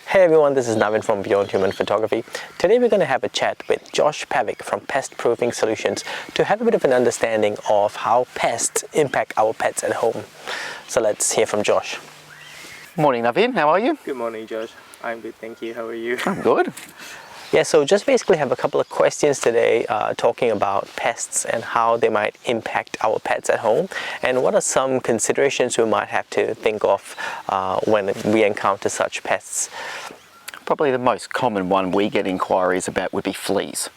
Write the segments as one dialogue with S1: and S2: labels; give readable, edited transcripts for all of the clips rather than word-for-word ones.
S1: Hey everyone, this is Navin from Beyond Human Photography. Today we're going to have a chat with Josh Pavic from Pest Proofing Solutions to have a bit of an understanding of how pests impact our pets at home. So let's hear from Josh.
S2: Morning Navin, how are you?
S3: Good morning, Josh. I'm good, thank you. How are you?
S2: I'm good.
S1: Yeah, so just basically have a couple of questions today talking about pests and how they might impact our pets at home, and what are some considerations we might have to think of when we encounter such pests.
S2: Probably the most common one we get inquiries about would be fleas.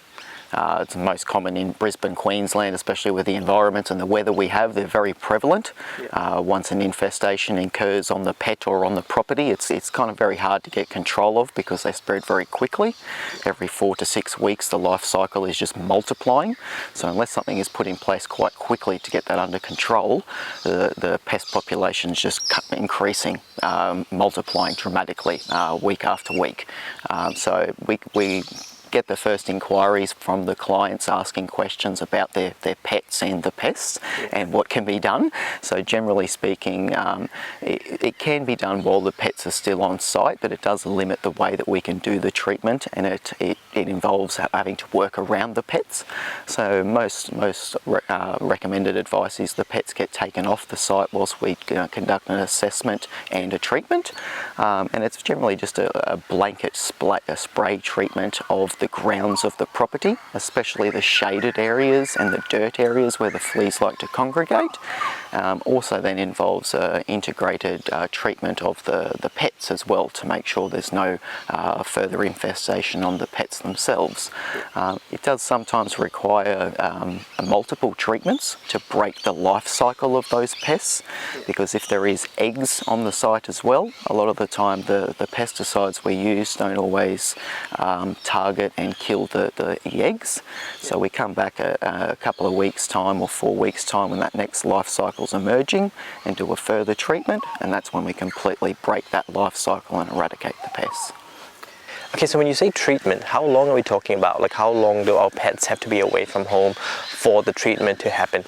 S2: It's most common in Brisbane, Queensland, especially with the environment and the weather we have. They're very prevalent.
S3: Yeah.
S2: Once an infestation occurs on the pet or on the property, it's kind of very hard to get control of because they spread very quickly. Every 4 to 6 weeks, the life cycle is just multiplying. So unless something is put in place quite quickly to get that under control, the pest population is just increasing, multiplying dramatically week after week. So we get the first inquiries from the clients asking questions about their pets and the pests and what can be done. So generally speaking, it can be done while the pets are still on site, but it does limit the way that we can do the treatment, and it involves having to work around the pets. So most recommended advice is the pets get taken off the site whilst we conduct an assessment and a treatment, and it's generally just a blanket spray treatment of the grounds of the property, especially the shaded areas and the dirt areas where the fleas like to congregate. Also then involves integrated treatment of the pets as well to make sure there's no further infestation on the pets themselves. It does sometimes require multiple treatments to break the life cycle of those pests, because if there is eggs on the site as well, a lot of the time the pesticides we use don't always target and kill the eggs. So we come back a couple of weeks time or 4 weeks time when that next life cycle's emerging and do a further treatment, and that's when we completely break that life cycle and eradicate the pests.
S1: Okay, so when you say treatment, how long are we talking about? Like, how long do our pets have to be away from home for the treatment to happen?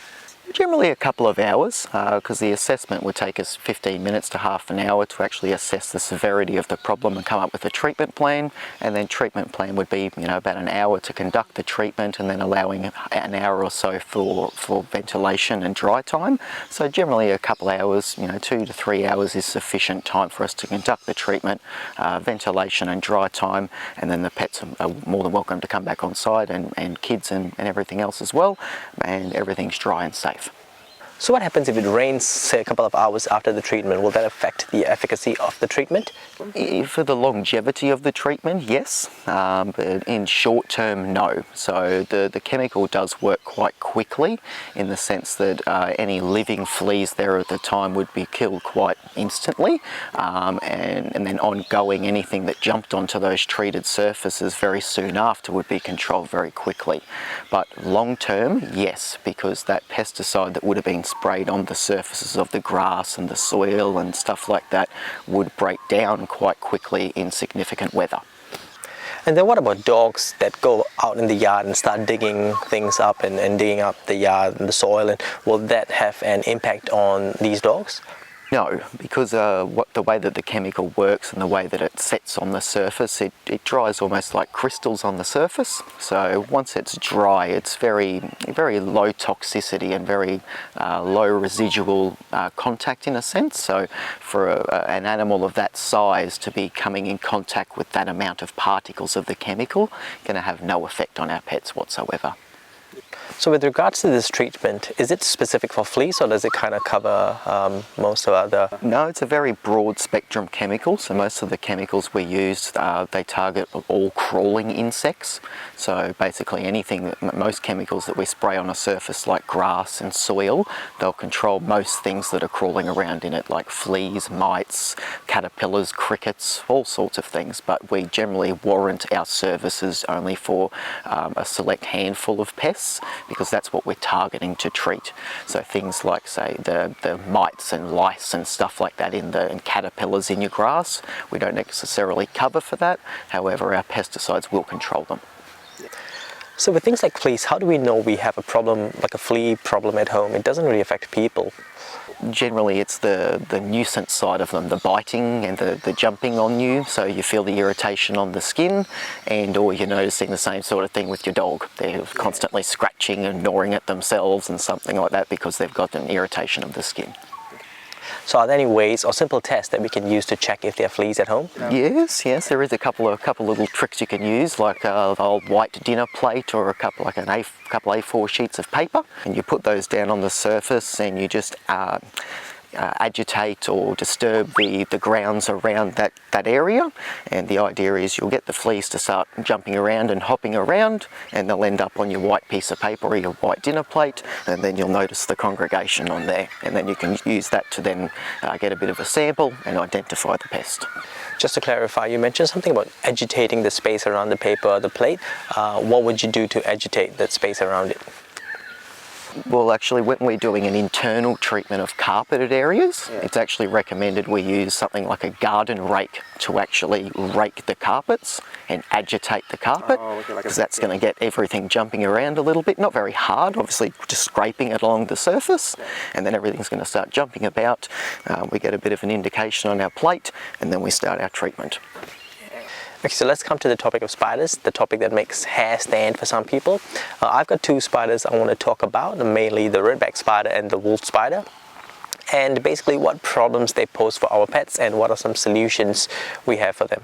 S2: Generally a couple of hours, because the assessment would take us 15 minutes to half an hour to actually assess the severity of the problem and come up with a treatment plan. And then treatment plan would be, about an hour to conduct the treatment, and then allowing an hour or so for ventilation and dry time. So generally a couple of hours, 2 to 3 hours is sufficient time for us to conduct the treatment, ventilation and dry time, and then the pets are more than welcome to come back on site, and kids and everything else as well, and everything's dry and safe.
S1: So what happens if it rains, say, a couple of hours after the treatment? Will that affect the efficacy of the treatment?
S2: For the longevity of the treatment, yes, but in short term, no. So the chemical does work quite quickly, in the sense that any living fleas there at the time would be killed quite instantly, and then ongoing, anything that jumped onto those treated surfaces very soon after would be controlled very quickly. But long term, yes, because that pesticide that would have been sprayed on the surfaces of the grass and the soil and stuff like that would break down quite quickly in significant weather.
S1: And then what about dogs that go out in the yard and start digging things up and digging up the yard and the soil? And will that have an impact on these dogs?
S2: No, because the way that the chemical works and the way that it sets on the surface, it dries almost like crystals on the surface. So once it's dry, it's very low toxicity and very low residual contact in a sense. So for an animal of that size to be coming in contact with that amount of particles of the chemical, going to have no effect on our pets whatsoever.
S1: So with regards to this treatment, is it specific for fleas, or does it kind of cover most of other?
S2: No, it's a very broad spectrum chemical. So most of the chemicals we use, they target all crawling insects. So basically anything, most chemicals that we spray on a surface like grass and soil, they'll control most things that are crawling around in it, like fleas, mites, caterpillars, crickets, all sorts of things. But we generally warrant our services only for a select handful of pests, because that's what we're targeting to treat. So things like, say, the mites and lice and stuff like that in caterpillars in your grass, we don't necessarily cover for that. However, our pesticides will control them.
S1: So with things like fleas, how do we know we have a problem, like a flea problem at home? It doesn't really affect people.
S2: Generally it's the nuisance side of them, the biting and the jumping on you, so you feel the irritation on the skin, and or you're noticing the same sort of thing with your dog. They're constantly scratching and gnawing at themselves and something like that because they've got an irritation of the skin.
S1: So are there any ways or simple tests that we can use to check if there are fleas at home?
S2: Yes, there is a couple little tricks you can use, like the old white dinner plate or a couple A4 sheets of paper, and you put those down on the surface and you just agitate or disturb the grounds around that area, and the idea is you'll get the fleas to start jumping around and hopping around, and they'll end up on your white piece of paper or your white dinner plate, and then you'll notice the congregation on there, and then you can use that to then get a bit of a sample and identify the pest.
S1: Just to clarify, you mentioned something about agitating the space around the paper or the plate. What would you do to agitate that space around it?
S2: Well, actually, when we're doing an internal treatment of carpeted areas, it's actually recommended we use something like a garden rake to actually rake the carpets and agitate the carpet, because that's going to get everything jumping around a little bit. Not very hard, obviously, just scraping it along the surface, and then everything's going to start jumping about. We get a bit of an indication on our plate, and then we start our treatment.
S1: Okay, so let's come to the topic of spiders, the topic that makes hair stand for some people. I've got two spiders I want to talk about, mainly the redback spider and the wolf spider, and basically what problems they pose for our pets and what are some solutions we have for them.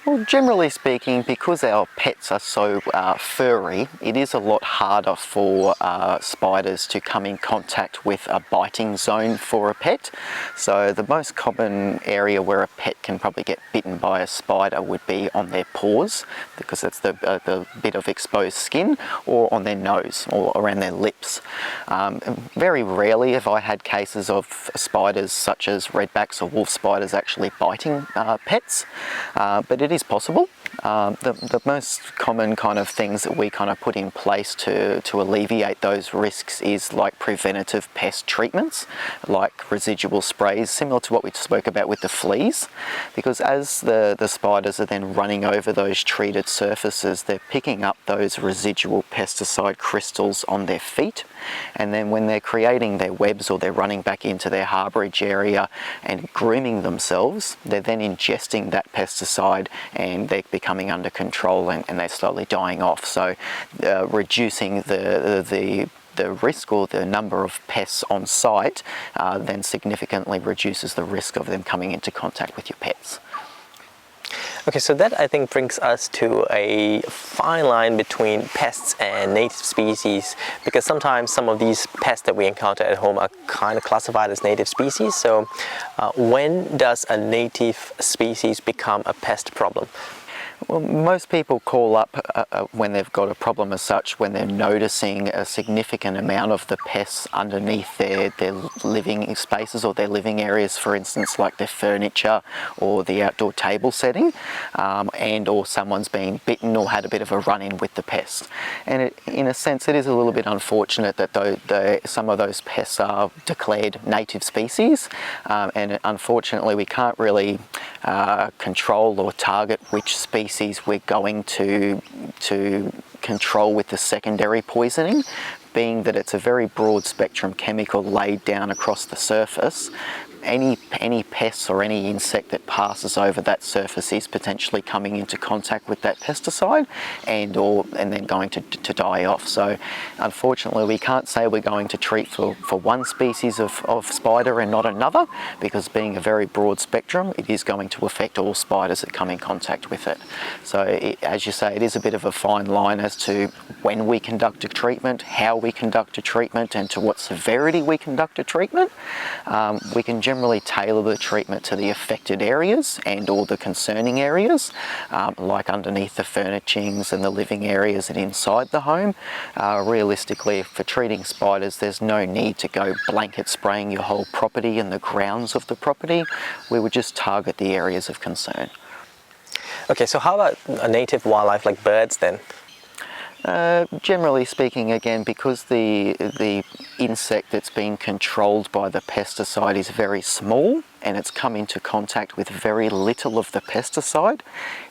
S2: Well, generally speaking, because our pets are so furry, it is a lot harder for spiders to come in contact with a biting zone for a pet. So the most common area where a pet can probably get bitten by a spider would be on their paws, because that's the bit of exposed skin, or on their nose or around their lips. Very rarely have I had cases of spiders such as redbacks or wolf spiders actually biting pets, but it is possible. The most common kind of things that we kind of put in place to alleviate those risks is like preventative pest treatments, like residual sprays, similar to what we spoke about with the fleas, because as the spiders are then running over those treated surfaces, they're picking up those residual pesticide crystals on their feet, and then when they're creating their webs or they're running back into their harbourage area and grooming themselves, they're then ingesting that pesticide and they're becoming under control and they're slowly dying off. So reducing the risk or the number of pests on site then significantly reduces the risk of them coming into contact with your pets.
S1: Okay, so that I think brings us to a fine line between pests and native species, because sometimes some of these pests that we encounter at home are kind of classified as native species. So when does a native species become a pest problem?
S2: Well, most people call up when they've got a problem as such, when they're noticing a significant amount of the pests underneath their living spaces or their living areas, for instance, like their furniture or the outdoor table setting, and or someone's been bitten or had a bit of a run-in with the pest. And in a sense, it is a little bit unfortunate that some of those pests are declared native species, and unfortunately we can't really control or target which species we're going to control with the secondary poisoning, being that it's a very broad spectrum chemical laid down across the surface. Any pests or any insect that passes over that surface is potentially coming into contact with that pesticide and then going to die off. So unfortunately we can't say we're going to treat for one species of spider and not another, because being a very broad spectrum, it is going to affect all spiders that come in contact with it. So as you say, it is a bit of a fine line as to when we conduct a treatment, how we conduct a treatment, and to what severity we conduct a treatment. We can generally tailor the treatment to the affected areas and or the concerning areas, like underneath the furnishings and the living areas and inside the home. Realistically, for treating spiders, there's no need to go blanket spraying your whole property and the grounds of the property. We would just target the areas of concern.
S1: Okay, so how about a native wildlife like birds then?
S2: Generally speaking, again, because the insect that's being controlled by the pesticide is very small, and it's come into contact with very little of the pesticide,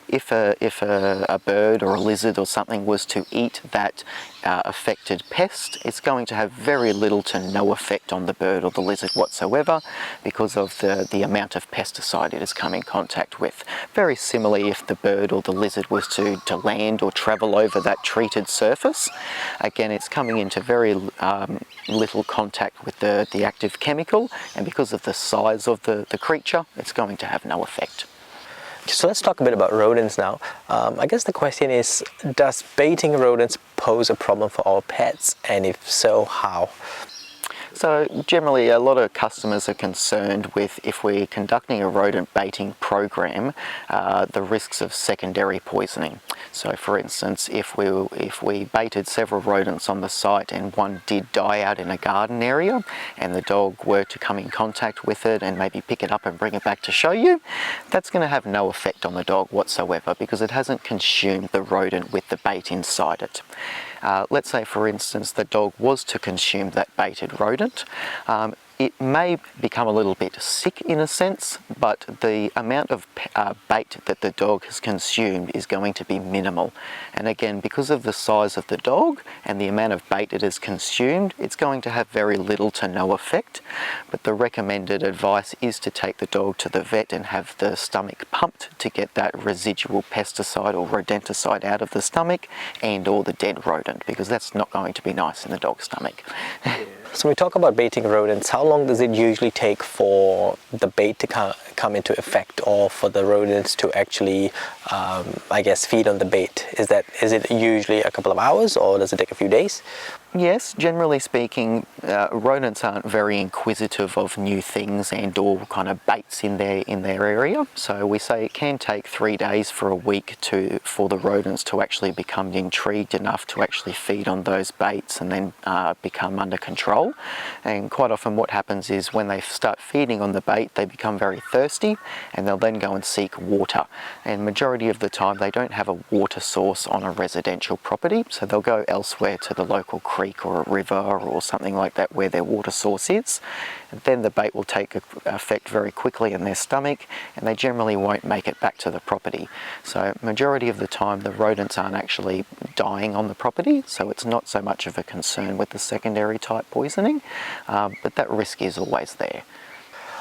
S2: if a bird or a lizard or something was to eat that affected pest, it's going to have very little to no effect on the bird or the lizard whatsoever because of the amount of pesticide it has come in contact with. Very similarly, if the bird or the lizard was to land or travel over that treated surface, again it's coming into very little contact with the active chemical, and because of the size of the creature, it's going to have no effect.
S1: So let's talk a bit about rodents now. I guess the question is, does baiting rodents pose a problem for our pets, and if so, how?
S2: So generally a lot of customers are concerned with, if we're conducting a rodent baiting program, the risks of secondary poisoning. So for instance, if we baited several rodents on the site and one did die out in a garden area and the dog were to come in contact with it and maybe pick it up and bring it back to show you, that's going to have no effect on the dog whatsoever because it hasn't consumed the rodent with the bait inside it. Let's say for instance the dog was to consume that baited rodent. It may become a little bit sick in a sense, but the amount of bait that the dog has consumed is going to be minimal. And again, because of the size of the dog and the amount of bait it has consumed, it's going to have very little to no effect. But the recommended advice is to take the dog to the vet and have the stomach pumped to get that residual pesticide or rodenticide out of the stomach and or the dead rodent, because that's not going to be nice in the dog's stomach.
S1: So when we talk about baiting rodents, how long does it usually take for the bait to come into effect, or for the rodents to actually, I guess, feed on the bait? Is it usually a couple of hours, or does it take a few days?
S2: Yes, generally speaking, rodents aren't very inquisitive of new things and or kind of baits in their area. So we say it can take 3 days for a week for the rodents to actually become intrigued enough to actually feed on those baits and then become under control. And quite often what happens is when they start feeding on the bait, they become very thirsty and they'll then go and seek water. And majority of the time they don't have a water source on a residential property, so they'll go elsewhere to the local creek or a river or something like that where their water source is. And then the bait will take effect very quickly in their stomach and they generally won't make it back to the property. So majority of the time the rodents aren't actually dying on the property, so it's not so much of a concern with the secondary type poisoning, but that risk is always there.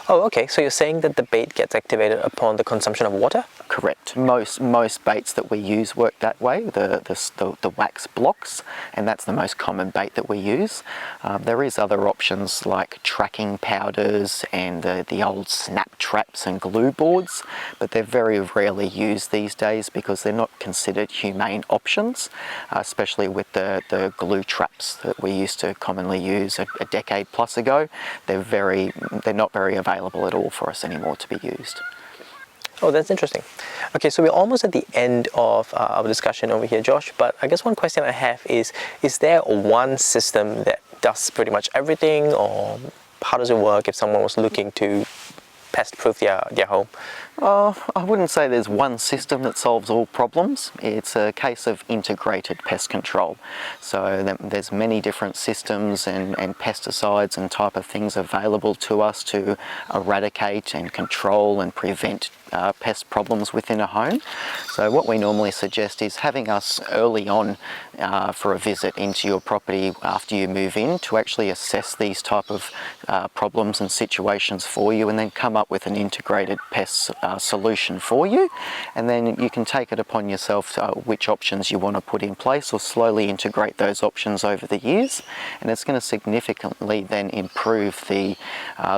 S1: Oh, okay. So you're saying that the bait gets activated upon the consumption of water?
S2: Correct. Most baits that we use work that way, the wax blocks, and that's the most common bait that we use. There is other options like tracking powders and the old snap traps and glue boards, but they're very rarely used these days because they're not considered humane options, especially with the glue traps that we used to commonly use a decade plus ago. They're not very available at all for us anymore to be used.
S1: Oh, that's interesting. Okay, so we're almost at the end of our discussion over here, Josh, but I guess one question I have is there one system that does pretty much everything, or how does it work if someone was looking to pest-proof their home?
S2: I wouldn't say there's one system that solves all problems. It's a case of integrated pest control. So there's many different systems and pesticides and type of things available to us to eradicate and control and prevent pest problems within a home. So what we normally suggest is having us early on for a visit into your property after you move in to actually assess these type of problems and situations for you, and then come up with an integrated pest solution for you, and then you can take it upon yourself which options you want to put in place or slowly integrate those options over the years, and it's going to significantly then improve the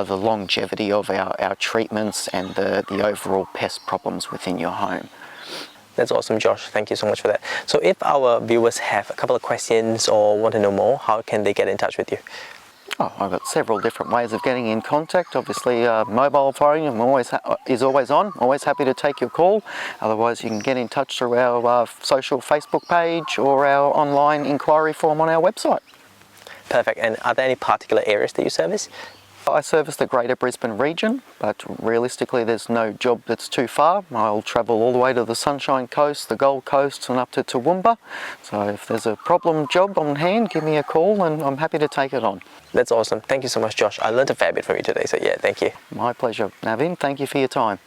S2: longevity of our treatments and the overall pest problems within your home.
S1: That's awesome, Josh. Thank you so much for that. So if our viewers have a couple of questions or want to know more, how can they get in touch with you?
S2: Oh, I've got several different ways of getting in contact. Obviously, mobile phone is always on. Always happy to take your call. Otherwise, you can get in touch through our social Facebook page or our online inquiry form on our website.
S1: Perfect. And are there any particular areas that you service?
S2: I service the Greater Brisbane region, but realistically there's no job that's too far. I'll travel all the way to the Sunshine Coast, the Gold Coast and up to Toowoomba. So if there's a problem job on hand, give me a call and I'm happy to take it on.
S1: That's awesome. Thank you so much, Josh. I learned a fair bit from you today, so yeah, thank you.
S2: My pleasure, Navin. Thank you for your time.